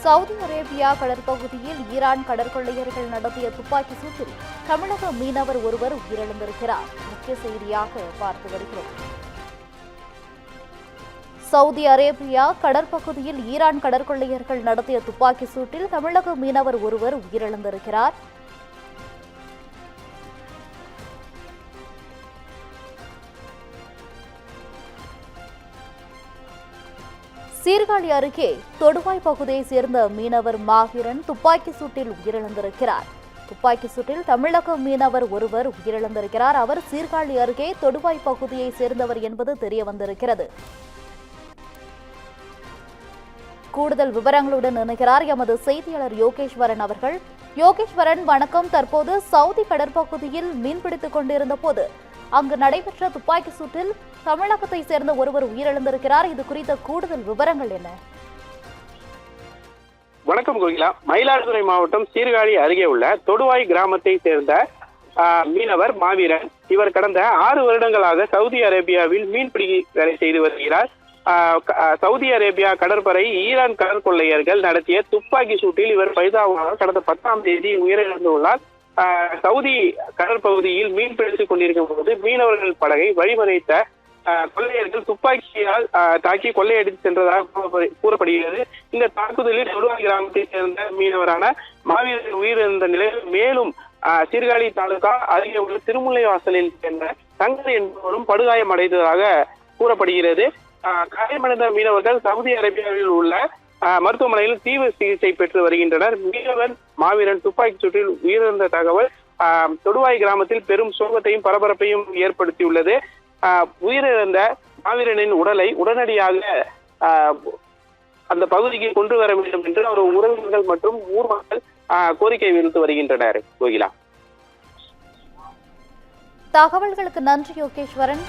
Saudi Arabia கடற்பகுதியில் Iran கடற்கொள்ளையர்கள் நடத்திய துப்பாக்கி சூட்டில் தமிழக மீனவர் ஒருவர் உயிரிழந்திருக்கிறார். முக்கிய செய்தியாக பார்த்து வருகிறோம். சவுதி அரேபியா கடற்பகுதியில் ஈரான் கடற்கொள்ளையர்கள் நடத்திய துப்பாக்கி சூட்டில் தமிழக மீனவர் ஒருவர் உயிரிழந்திருக்கிறார். சீர்காழி அருகே தொடுவாய் பகுதியைச் சேர்ந்த மீனவர் மாவீரன் துப்பாக்கி சூட்டில் உயிரிழந்திருக்கிறார். துப்பாக்கி சூட்டில் தமிழக மீனவர் ஒருவர் உயிரிழந்திருக்கிறார். அவர் சீர்காழி அருகே தொடுவாய் பகுதியைச் சேர்ந்தவர் என்பது தெரியவந்திருக்கிறது. கூடுதல் விவரங்களுடன் இணைகிறார் எமது செய்தியாளர் யோகேஸ்வரன் அவர்கள். யோகேஸ்வரன், வணக்கம். தற்போது சவுதி கடற்பகுதியில் மீன்பிடித்துக் கொண்டிருந்த போது அங்கு நடைபெற்ற துப்பாக்கி சூட்டில் தமிழகத்தை சேர்ந்த ஒருவர் உயிரிழந்திருக்கிறார். இது குறித்த கூடுதல் விவரங்கள் என்ன? வணக்கம் கோகிலா. மயிலாடுதுறை மாவட்டம் சீர்காழி அருகே உள்ள தொடுவாய் கிராமத்தை சேர்ந்த மீனவர் மாவீரன். இவர் கடந்த 6 வருடங்களாக சவுதி அரேபியாவில் மீன்பிடி வேலை செய்து வருகிறார். சவுதி அரேபியா கடற்படை ஈரான் கடற்கொள்ளையர்கள் நடத்திய துப்பாக்கி சூட்டில் இவர் பைதாவாக கடந்த 10ஆம் தேதி உயிரிழந்துள்ளார். சவுதி கடற்பகுதியில் மீன் பிடித்துக் கொண்டிருக்கும் போது மீனவர்கள் படகை வழிமறைத்த கொள்ளையர்கள் துப்பாக்கியால் தாக்கி கொள்ளையடித்து சென்றதாக கூறப்படுகிறது. இந்த தாக்குதலில் தொடுவாய் கிராமத்தை சேர்ந்த மீனவரான மாவீரன் உயிரிழந்த நிலையில் மேலும் சீர்காழி தாலுகா அருகே உள்ள திருமுல்லை வாசலில் சேர்ந்த தங்கர் என்பவரும் படுகாயம் அடைந்ததாக கூறப்படுகிறது. காயமடைந்த மீனவர்கள் சவுதி அரேபியாவில் உள்ள மருத்துவமனையில் தீவிர சிகிச்சை பெற்று வருகின்றனர். மீனவர் மாவீரன் துப்பாக்கி சூட்டில் உயிரிழந்த தகவல் தொடுவாய் கிராமத்தில் பெரும் சோகத்தையும் பரபரப்பையும் ஏற்படுத்தியுள்ளது. உயிரிழந்த மாவீரனின் உடலை உடனடியாக அந்த பகுதிக்கு கொண்டு வர வேண்டும் என்று அவர் உறவினர்கள் மற்றும் ஊர் மக்கள் கோரிக்கை விடுத்து வருகின்றனர். கோகிலா, தகவல்களுக்கு நன்றி யோகேஸ்வரன்.